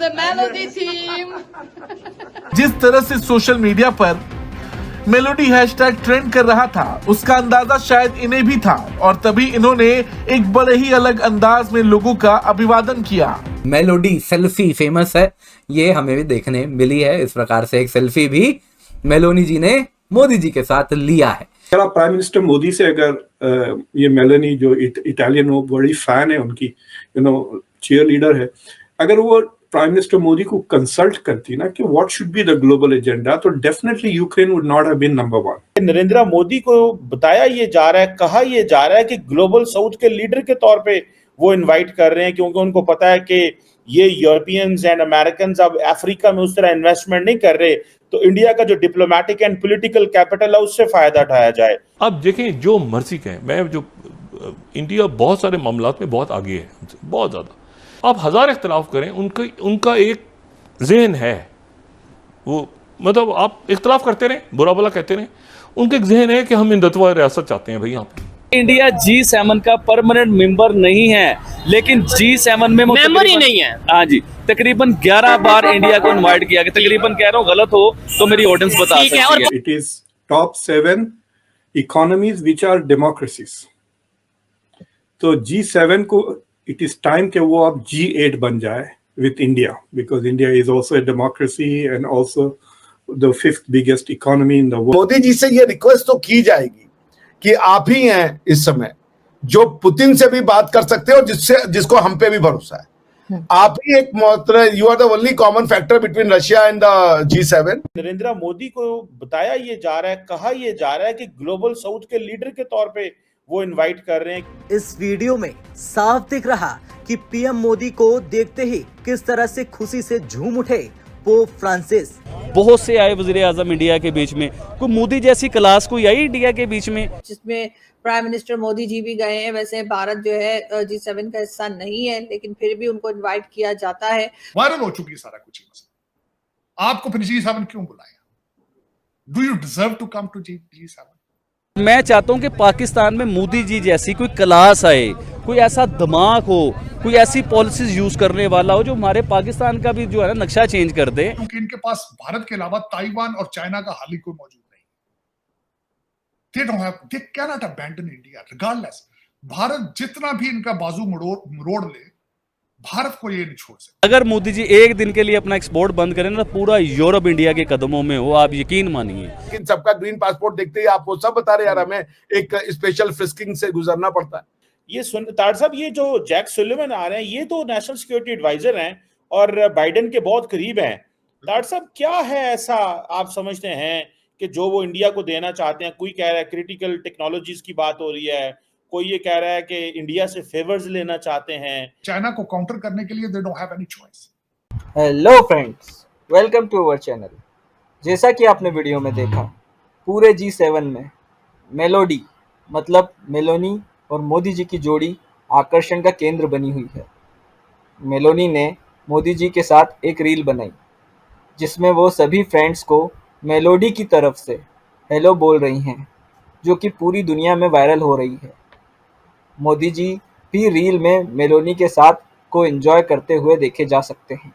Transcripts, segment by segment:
the Melody team. जिस तरह से सोशल मीडिया पर मेलोडी हैशटैग ट्रेंड कर रहा था, उसका अंदाजा शायद इन्हें भी था और तभी इन्होंने एक बड़े ही अलग अंदाज में लोगों का अभिवादन किया। मेलोडी सेल्फी फेमस है, ये हमें भी देखने मिली है। इस प्रकार से एक सेल्फी भी मेलोनी जी ने मोदी जी के साथ लिया है। अगर आप प्राइम मिनिस्टर मोदी से अगर ये मेलोनी जो इटालियन हो, बड़ी फैन है उनकी, चीयर लीडर है, अगर वो प्राइम मिनिस्टर मोदी को कंसल्ट करती ना कि what should be the global agenda, तो definitely Ukraine would not have been number 1। Narendra Modi को बताया ये जा रहा है, कहा ये जा रहा है कि ग्लोबल साउथ के लीडर के तौर पे वो इनवाइट कर रहे हैं, क्योंकि उनको पता है कि ये यूरोपियंस एंड अमेरिकन अब अफ्रीका में उस तरह इन्वेस्टमेंट नहीं कर रहे, तो इंडिया का जो डिप्लोमेटिक एंड पॉलिटिकल कैपिटल है उससे फायदा उठाया जाए। अब देखें, जो मर्जी कहें, मैं जो इंडिया बहुत सारे मामलात में बहुत आगे है, बहुत ज्यादा। आप हजार इख्तलाफ करें, उनका एक ज़हन है, वो मतलब आप इख्तलाफ करते रहें, बुरा भला कहते रहें, उनका एक ज़हन है कि हम हिंदुत्व रियासत चाहते हैं। भाई यहाँ पे इंडिया G7 का परमानेंट मेंबर नहीं है, लेकिन G7 में मेंबर ही नहीं है। हाँ जी, तकरीबन 11 बार इंडिया को इनवाइट किया गया। तकरीबन कह रहा हूँ, गलत हो तो मेरी ऑडियंस बता सकती है। It is top 7 economies which are democracies. तो G7 को इट इज टाइम कि वो अब G8 बन जाए with India, because India is also a democracy and also the 5th biggest economy in the world. Modi ji से ये रिक्वेस्ट तो की जाएगी कि आप ही हैं इस समय जो पुतिन से भी बात कर सकते हो, जिसको हम पे भी भरोसा है। आप ही एक you are the only common factor between Russia and the G7। Narendra Modi को बताया ये जा रहा है, कहा ये जा रहा है कि ग्लोबल साउथ के लीडर के तौर पे वो इनवाइट कर रहे हैं। इस वीडियो में साफ दिख रहा कि पीएम मोदी को देखते ही किस तरह से खुशी से झूम उठे पोप फ्रांसिस। बहुत से आए वजीर आजम इंडिया के बीच में, कोई मोदी जैसी क्लास कोई आई इंडिया के बीच में, जिसमें प्राइम मिनिस्टर मोदी जी भी गए हैं। वैसे भारत जो है G7 का हिस्सा नहीं है, लेकिन फिर भी उनको इनवाइट किया जाता है। वायरल हो चुकी है सारा कुछ ही मसला। आपको फिर G7 क्यों बुलाया? Do you deserve to come to G7? मैं चाहता हूं कि पाकिस्तान में मोदी जी जैसी कोई क्लास आए, कोई ऐसा दिमाग हो, कोई ऐसी पॉलिसीज यूज करने वाला हो जो हमारे पाकिस्तान का भी जो है ना नक्शा चेंज कर दे। क्योंकि इनके पास भारत के अलावा ताइवान और चाइना का हाल ही कोई मौजूद नहीं। they cannot abandon India regardless। Bharat जितना भी इनका बाजू मरोड़ ले, भारत को ये नहीं छोड़ सकते। अगर मोदी जी एक दिन के लिए अपना एक्सपोर्ट बंद करें ना, पूरा यूरोप इंडिया के कदमों में हो, आप यकीन मानिए। लेकिन सबका ग्रीन पासपोर्ट देखते ही आपको सब बता रहे यार हमें एक स्पेशल फ्रिस्किंग से गुजरना पड़ता है। ये तार साहब, ये जो जैक सुलिवन आ रहे हैं, ये तो नेशनल सिक्योरिटी एडवाइजर हैं और बाइडेन के बहुत करीब हैं। तार साहब, क्या है ऐसा आप समझते हैं कि जो वो इंडिया को देना चाहते हैं? कोई कह रहा है क्रिटिकल टेक्नोलॉजीज की बात हो रही है, कोई ये कह रहा है कि इंडिया से फेवर्स लेना चाहते हैं। चाइना को काउंटर करने के लिए they don't have any choice. Hello friends, welcome to our channel. जैसा कि आपने वीडियो में देखा, पूरे G7 में मेलोडी मतलब मेलोनी और मोदी जी की जोड़ी आकर्षण का केंद्र बनी हुई है। मेलोनी ने मोदी जी के साथ एक रील बनाई जिसमें वो सभी फ्रेंड्स को मेलोडी की तरफ से हेलो बोल रही हैं, जो कि पूरी दुनिया में वायरल हो रही है। मोदी जी भी रील में मेलोनी के साथ को एंजॉय करते हुए देखे जा सकते हैं।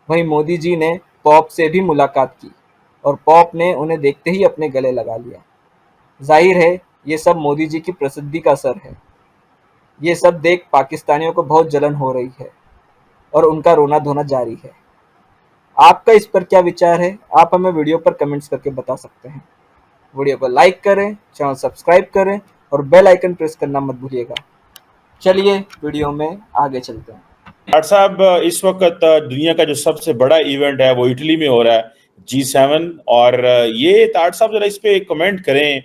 वहीं मोदी जी ने पॉप से भी मुलाकात की और पॉप ने उन्हें देखते ही अपने गले लगा लिया। जाहिर है ये सब मोदी जी की प्रसिद्धि का असर है। ये सब देख पाकिस्तानियों को बहुत जलन हो रही है और उनका रोना धोना जारी है। आपका इस पर क्या विचार है? आप हमें वीडियो पर कमेंट्स करके बता सकते हैं। वीडियो को लाइक करें, चैनल सब्सक्राइब करें और बेल आइकन प्रेस करना मत भूलिएगा। चलिए वीडियो में आगे चलते हैं। डॉक्टर साहब, इस वक्त दुनिया का जो सबसे बड़ा इवेंट है वो इटली में हो रहा है, G7। और ये डॉक्टर साहब जरा इस पे कमेंट करें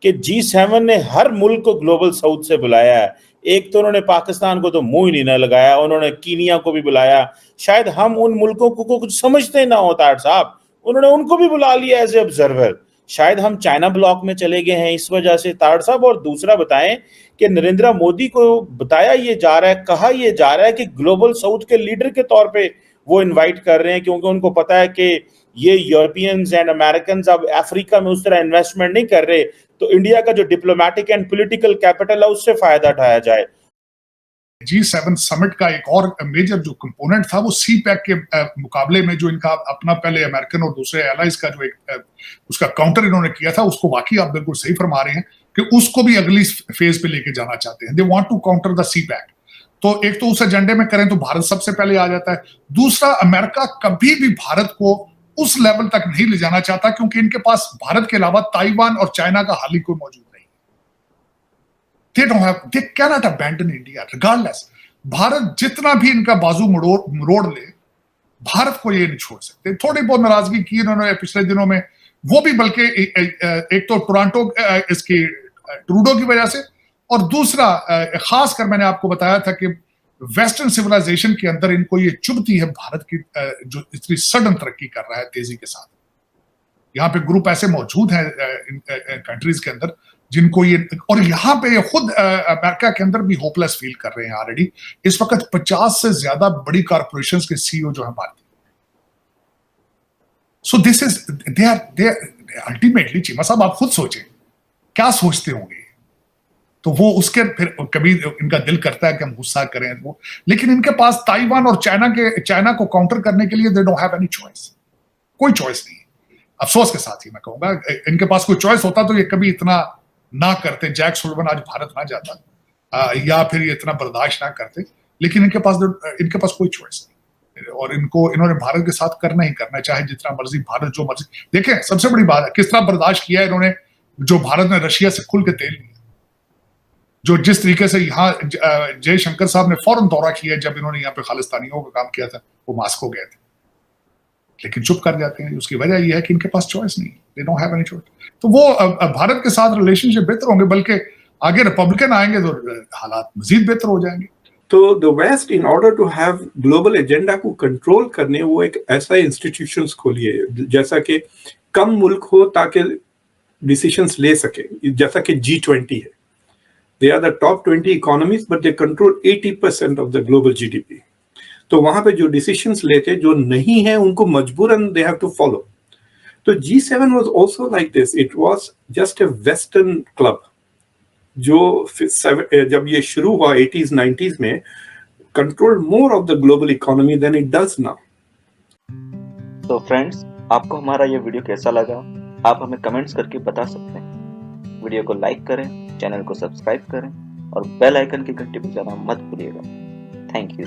कि G7 ने हर मुल्क को ग्लोबल साउथ से बुलाया है। एक तो उन्होंने पाकिस्तान को तो मुंह ही नहीं ना लगाया, उन्होंने कीनिया को भी बुलाया। शायद हम उन मुल्कों को कुछ समझते ना हो डॉक्टर साहब, उन्होंने उनको भी बुला लिया एज ए ऑब्जर्वर। शायद हम चाइना ब्लॉक में चले गए हैं इस वजह से ताड़ साहब। और दूसरा बताएं कि नरेंद्र मोदी को बताया ये जा रहा है, कहा ये जा रहा है कि ग्लोबल साउथ के लीडर के तौर पे वो इनवाइट कर रहे हैं, क्योंकि उनको पता है कि ये यूरोपियंस एंड अमेरिकन अब अफ्रीका में उस तरह इन्वेस्टमेंट नहीं कर रहे, तो इंडिया का जो डिप्लोमेटिक एंड पॉलिटिकल कैपिटल है उससे फायदा उठाया जाए। G7 समिट का एक और मेजर जो कंपोनेंट था वो सी पैक के मुकाबले में जो इनका अपना पहले अमेरिकन और दूसरे एलाइज का जो एक उसका काउंटर इन्होंने किया था, उसको वाकई आप बिल्कुल सही फरमा रहे हैं कि उसको भी अगली फेज पे लेके जाना चाहते हैं। They want to counter the CPEC. तो एक तो उस एजेंडे में करें तो भारत सबसे पहले आ जाता है। दूसरा, अमेरिका कभी भी भारत को उस लेवल तक नहीं ले जाना चाहता क्योंकि इनके पास भारत के अलावा ताइवान और चाइना का हाल ही कोई मौजूद नहीं। They cannot abandon India regardless। Bharat जितना भी इनका बाजू मरोड़ ले, भारत को ये नहीं छोड़ सकते। थोड़ी बहुत नाराजगी की इन्होंने पिछले दिनों में, वो भी बल्कि एक तो टोरंटो इसकी ट्रूडो की वजह से, और दूसरा खासकर मैंने आपको बताया था कि वेस्टर्न सिविलाइजेशन के अंदर इनको ये चुभती है भारत की जो इतनी सडन तरक्की कर रहा है तेजी के साथ। यहाँ पे ग्रुप ऐसे मौजूद हैं कंट्रीज के अंदर जिनको ये, और यहाँ पे ये खुद अमेरिका के अंदर भी होपलेस फील कर रहे हैं ऑलरेडी। इस वक्त 50 से ज्यादा बड़ी कॉर्पोरेशंस के सीईओ जो है भारतीय। So this is they are ultimately, Cheema साहब आप खुद सोचें क्या सोचते होंगे। तो वो उसके फिर कभी इनका दिल करता है कि हम गुस्सा करें वो, लेकिन इनके पास ताइवान और चाइना को काउंटर करने के लिए they don't have any choice, कोई चॉइस नहीं है। अफसोस के साथ ही मैं कहूंगा, इनके पास कोई चॉइस होता तो ये कभी इतना ना करते, जैक सुलिवान आज भारत ना जाता, या फिर ये इतना बर्दाश्त ना करते। लेकिन इनके पास कोई चॉइस नहीं, और इन्होंने भारत के साथ करना ही करना है, चाहे जितना मर्जी भारत जो मर्जी। देखें सबसे बड़ी बात है किस तरह बर्दाश्त किया है इन्होंने जो भारत ने रशिया से खुल के तेल लिया, जो जिस तरीके से यहाँ जयशंकर साहब ने फौरन दौरा किया जब इन्होंने यहाँ पे खालिस्तानियों का काम किया था, वो मॉस्को गए थे, लेकिन चुप कर जाते हैं। उसकी वजह यह है कि इनके पास चॉइस नहीं, दे डोंट हैव एनी चॉइस। तो वो भारत के साथ रिलेशनशिप बेहतर होंगे, बल्कि आगे रिपब्लिकन आएंगे तो हालात मजीद बेहतर हो जाएंगे। तो the West in order to have global agenda को कंट्रोल करने वो एक ऐसा इंस्टीट्यूशंस खोलिए जैसा कि कम मुल्क हो ताकि डिसीजंस ले सके, जैसा कि G20 है। They are the top 20 economies but they control 80% of the global GDP। तो वहां पे जो डिसीजंस लेते जो नहीं है उनको मजबूरन दे हैव टू फॉलो। तो G7 was also like this, it was just a western club जो जब ये शुरू हुआ 80s 90s में control more of the global economy than it does now. तो फ्रेंड्स, आपको हमारा ये वीडियो कैसा लगा आप हमें कमेंट्स करके बता सकते हैं। वीडियो को लाइक करें, चैनल को सब्सक्राइब करें और बेल आइकन की घंटी बजाना मत भूलिएगा। Thank you.